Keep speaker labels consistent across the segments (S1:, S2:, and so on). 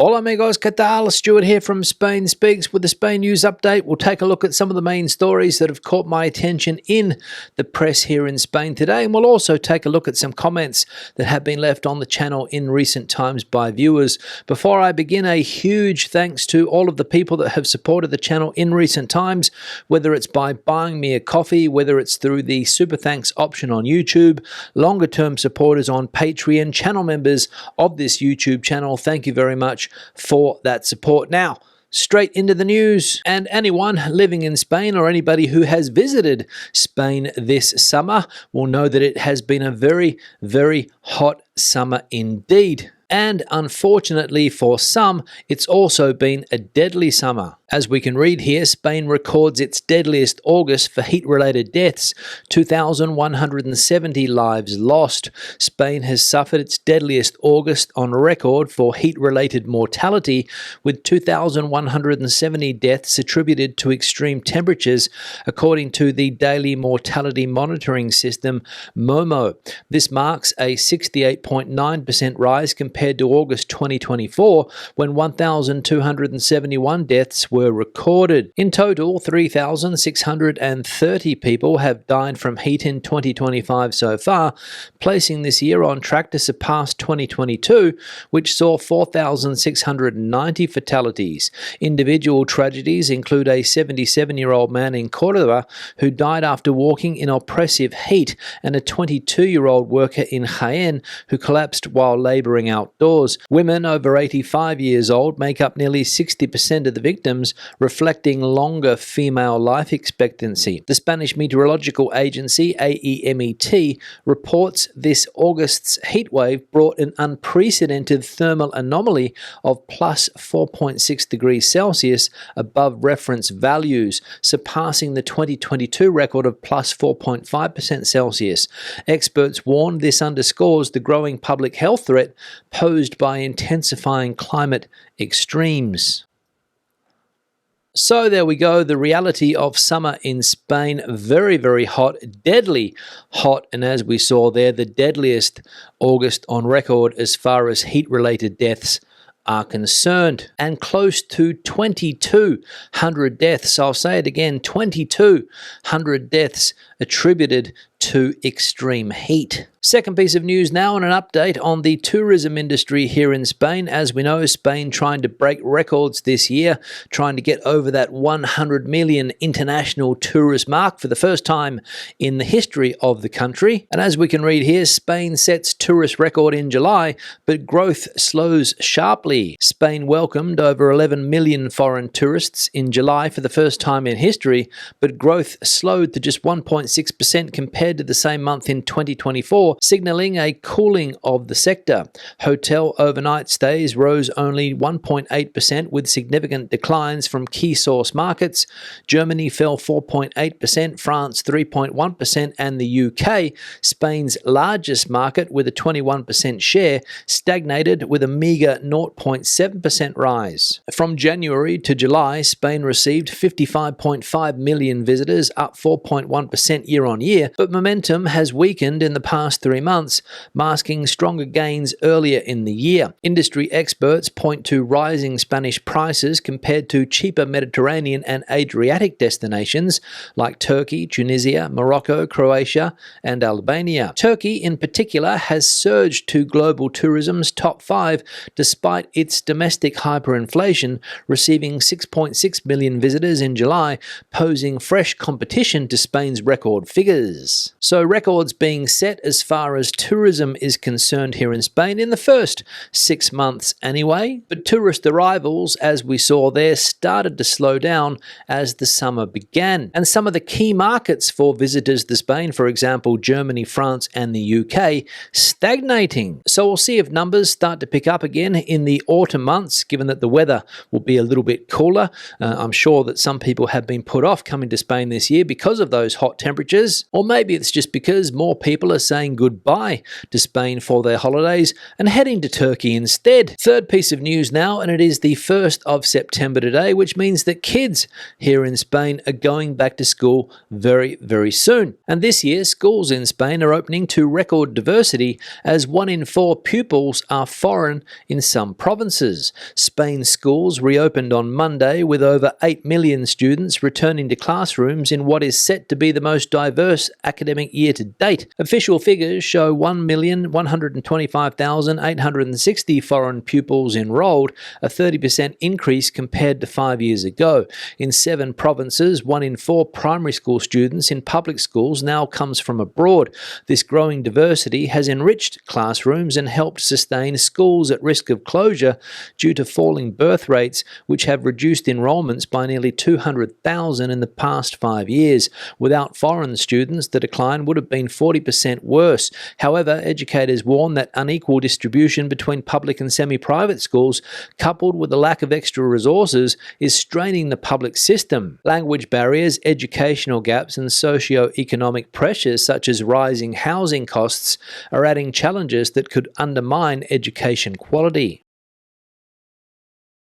S1: Hola amigos, ¿qué tal? Stuart here from Spain Speaks with the Spain News Update. We'll take a look at some of the main stories that have caught my attention in the press here in Spain today, and we'll also take a look at some comments that have been left on the channel in recent times by viewers. Before I begin, a huge thanks to all of the people that have supported the channel in recent times, whether it's by buying me a coffee, whether it's through the super thanks option on YouTube, longer term supporters on Patreon, channel members of this YouTube channel. Thank you very much for that support. Now, straight into the news. And anyone living in Spain or anybody who has visited Spain this summer will know that it has been a very, very hot summer indeed. And unfortunately for some, it's also been a deadly summer. As we can read here, Spain records its deadliest August for heat-related deaths, 2,170 lives lost. Spain has suffered its deadliest August on record for heat-related mortality, with 2,170 deaths attributed to extreme temperatures, according to the daily mortality monitoring system, MOMO. This marks a 68.9% rise compared to August 2024, when 1,271 deaths were recorded. In total, 3,630 people have died from heat in 2025 so far, placing this year on track to surpass 2022, which saw 4,690 fatalities. Individual tragedies include a 77-year-old man in Córdoba who died after walking in oppressive heat, and a 22-year-old worker in Jaén who collapsed while laboring outdoors. Women over 85 years old make up nearly 60% of the victims, reflecting longer female life expectancy. The Spanish Meteorological Agency, AEMET, reports this August's heatwave brought an unprecedented thermal anomaly of plus 4.6 degrees Celsius above reference values, surpassing the 2022 record of plus 4.5% Celsius. Experts warn this underscores the growing public health threat posed by intensifying climate extremes. So there we go, the reality of summer in Spain. Very, very hot, deadly hot, and as we saw there, the deadliest August on record as far as heat-related deaths are concerned, and close to 2,200 deaths. I'll say it again, 2,200 deaths attributed to extreme heat. Second piece of news now, and an update on the tourism industry here in Spain. As we know, Spain trying to break records this year, trying to get over that 100 million international tourist mark for the first time in the history of the country. And as we can read here, Spain sets tourist record in July, but growth slows sharply. Spain welcomed over 11 million foreign tourists in July for the first time in history, but growth slowed to just 1.6% compared to the same month in 2024, signaling a cooling of the sector. Hotel overnight stays rose only 1.8%, with significant declines from key source markets. Germany fell 4.8%, France 3.1%, and the UK, Spain's largest market with a 21% share, stagnated with a meager 0.7% rise. From January to July, Spain received 55.5 million visitors, up 4.1% year on year, but momentum has weakened in the past 3 months, masking stronger gains earlier in the year. Industry experts point to rising Spanish prices compared to cheaper Mediterranean and Adriatic destinations like Turkey, Tunisia, Morocco, Croatia, and Albania. Turkey, in particular, has surged to global tourism's top 5 despite its domestic hyperinflation, receiving 6.6 million visitors in July, posing fresh competition to Spain's record figures. So records being set as far as tourism is concerned here in Spain in the first 6 months anyway, but tourist arrivals, as we saw there, started to slow down as the summer began. And some of the key markets for visitors to Spain, for example, Germany, France, and the UK, stagnating. So we'll see if numbers start to pick up again in the autumn months, given that the weather will be a little bit cooler. I'm sure that some people have been put off coming to Spain this year because of those hot temperatures. temperatures, or maybe it's just because more people are saying goodbye to Spain for their holidays and heading to Turkey instead. Third piece of news now, and it is the 1st of September today, which means that kids here in Spain are going back to school very, very soon. And this year, schools in Spain are opening to record diversity, as 1 in 4 pupils are foreign in some provinces. Spain's schools reopened on Monday with over 8 million students returning to classrooms in what is set to be the most diverse academic year to date. Official figures show 1,125,860 foreign pupils enrolled, a 30% increase compared to 5 years ago. In 7 provinces, 1 in 4 primary school students in public schools now comes from abroad. This growing diversity has enriched classrooms and helped sustain schools at risk of closure due to falling birth rates, which have reduced enrollments by nearly 200,000 in the past 5 years. Without foreign students, the decline would have been 40% worse. However, educators warn that unequal distribution between public and semi-private schools, coupled with a lack of extra resources, is straining the public system. Language barriers, educational gaps, and socio-economic pressures such as rising housing costs are adding challenges that could undermine education quality.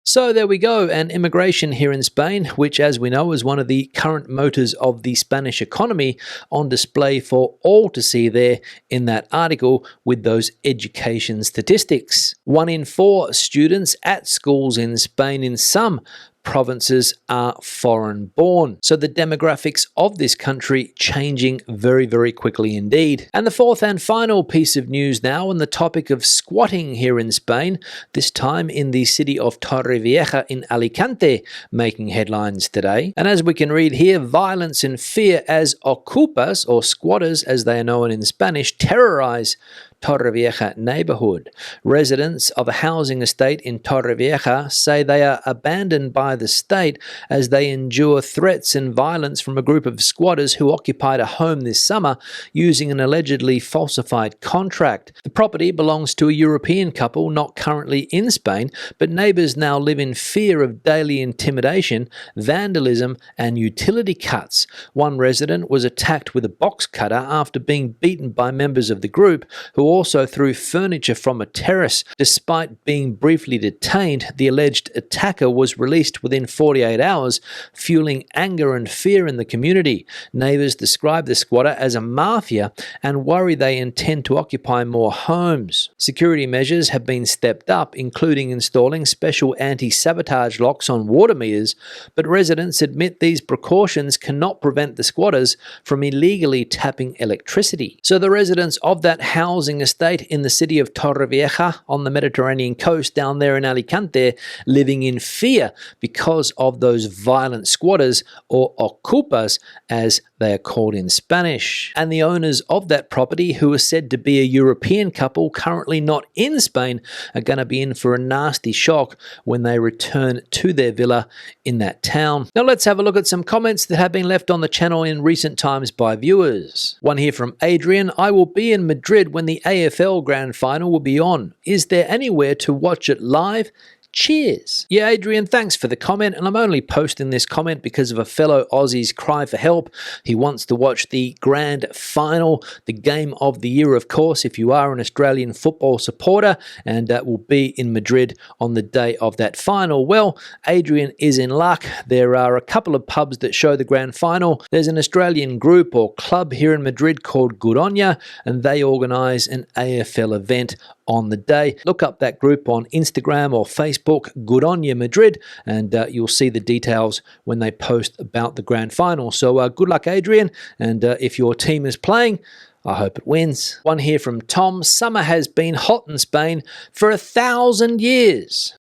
S1: So there we go, and immigration here in Spain, which as we know is one of the current motors of the Spanish economy, on display for all to see there in that article with those education statistics. 1 in 4 students at schools in Spain in some provinces are foreign born. So the demographics of this country changing very, very quickly indeed. And the fourth and final piece of news now on the topic of squatting here in Spain, this time in the city of Torrevieja in Alicante, making headlines today. And as we can read here, violence and fear as Okupas, or squatters as they are known in Spanish, terrorize Torrevieja neighborhood. Residents of a housing estate in Torrevieja say they are abandoned by the state as they endure threats and violence from a group of squatters who occupied a home this summer using an allegedly falsified contract. The property belongs to a European couple not currently in Spain, but neighbors now live in fear of daily intimidation, vandalism, and utility cuts. One resident was attacked with a box cutter after being beaten by members of the group, who also threw furniture from a terrace. Despite being briefly detained, the alleged attacker was released within 48 hours, fueling anger and fear in the community. Neighbors describe the squatter as a mafia and worry they intend to occupy more homes. Security measures have been stepped up, including installing special anti-sabotage locks on water meters, but residents admit these precautions cannot prevent the squatters from illegally tapping electricity. So the residents of that housing estate in the city of Torrevieja on the Mediterranean coast down there in Alicante, living in fear because of those violent squatters, or Okupas as they are called in Spanish. And the owners of that property, who are said to be a European couple currently not in Spain, are going to be in for a nasty shock when they return to their villa in that town. Now let's have a look at some comments that have been left on the channel in recent times by viewers. One here from Adrian: I will be in Madrid when the AFL Grand Final will be on. Is there anywhere to watch it live? Cheers. Yeah, Adrian, thanks for the comment, and I'm only posting this comment because of a fellow Aussie's cry for help. He wants to watch the grand final, the game of the year, of course, if you are an Australian football supporter, and will be in Madrid on the day of that final. Well, Adrian is in luck. There are a couple of pubs that show the grand final. There's an Australian group or club here in Madrid called Good On Ya, and they organise an AFL event on the day. Look up that group on Instagram or Facebook, Good On Ya Madrid, and you'll see the details when they post about the grand final. So good luck, Adrian, and if your team is playing, I hope it wins. One here from Tom: summer has been hot in Spain for 1,000 years.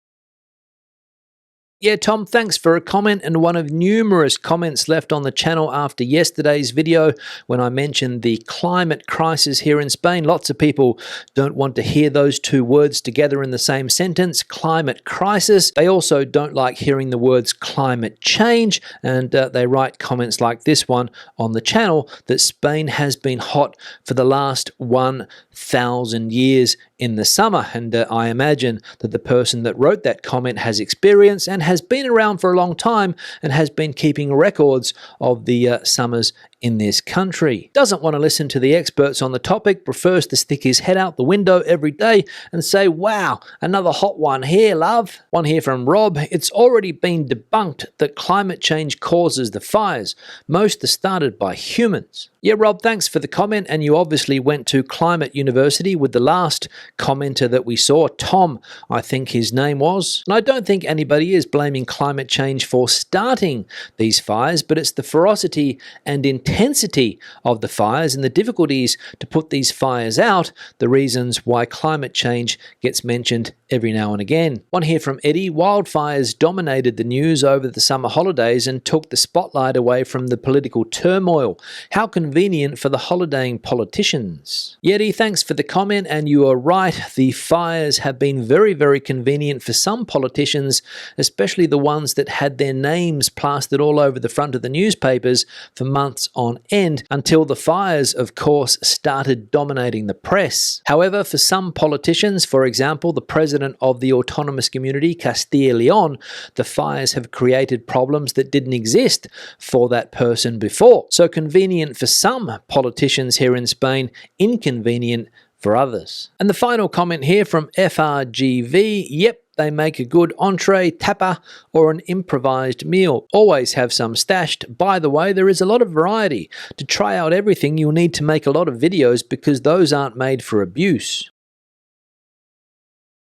S1: Yeah, Tom, thanks for a comment, and one of numerous comments left on the channel after yesterday's video when I mentioned the climate crisis here in Spain. Lots of people don't want to hear those two words together in the same sentence, climate crisis. They also don't like hearing the words climate change, and they write comments like this one on the channel, that Spain has been hot for the last 1,000 years in the summer. And I imagine that the person that wrote that comment has experience and has been around for a long time and has been keeping records of the summers in this country. Doesn't want to listen to the experts on the topic, prefers to stick his head out the window every day and say, wow, another hot one here, love. One here from Rob. It's already been debunked that climate change causes the fires. Most are started by humans. Yeah, Rob, thanks for the comment, and you obviously went to Climate University with the last commenter that we saw, Tom, I think his name was. And I don't think anybody is blaming climate change for starting these fires, but it's the ferocity and intensity of the fires and the difficulties to put these fires out, the reasons why climate change gets mentioned every now and again. One here from Eddie. Wildfires dominated the news over the summer holidays and took the spotlight away from the political turmoil. How convenient for the holidaying politicians. Yeti, thanks for the comment, and you are right. The fires have been very, very convenient for some politicians, especially the ones that had their names plastered all over the front of the newspapers for months on end, until the fires, of course, started dominating the press. However, for some politicians, for example, the president of the autonomous community, Castilla y León, the fires have created problems that didn't exist for that person before. So convenient for some politicians here in Spain, inconvenient for others. And the final comment here from FRGV, yep, they make a good entree, tapa, or an improvised meal. Always have some stashed. By the way, there is a lot of variety. To try out everything, you'll need to make a lot of videos because those aren't made for abuse.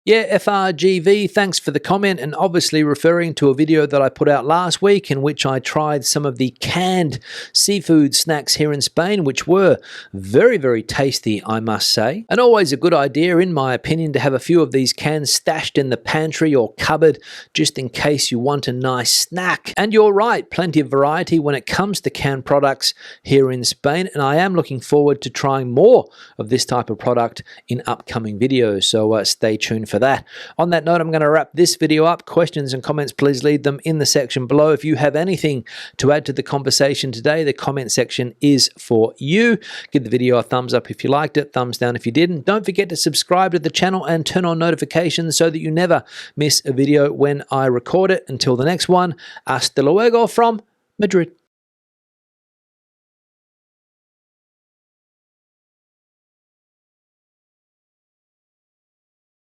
S1: Yeah, FRGV, thanks for the comment, and obviously referring to a video that I put out last week in which I tried some of the canned seafood snacks here in Spain, which were very, very tasty, I must say. And always a good idea, in my opinion, to have a few of these cans stashed in the pantry or cupboard just in case you want a nice snack. And you're right, plenty of variety when it comes to canned products here in Spain, and I am looking forward to trying more of this type of product in upcoming videos, so stay tuned for that. On that note, I'm going to wrap this video up. Questions and comments, please leave them in the section below. If you have anything to add to the conversation today, the comment section is for you. Give the video a thumbs up if you liked it, thumbs down if you didn't. Don't forget to subscribe to the channel and turn on notifications so that you never miss a video when I record it. Until the next one, hasta luego from Madrid.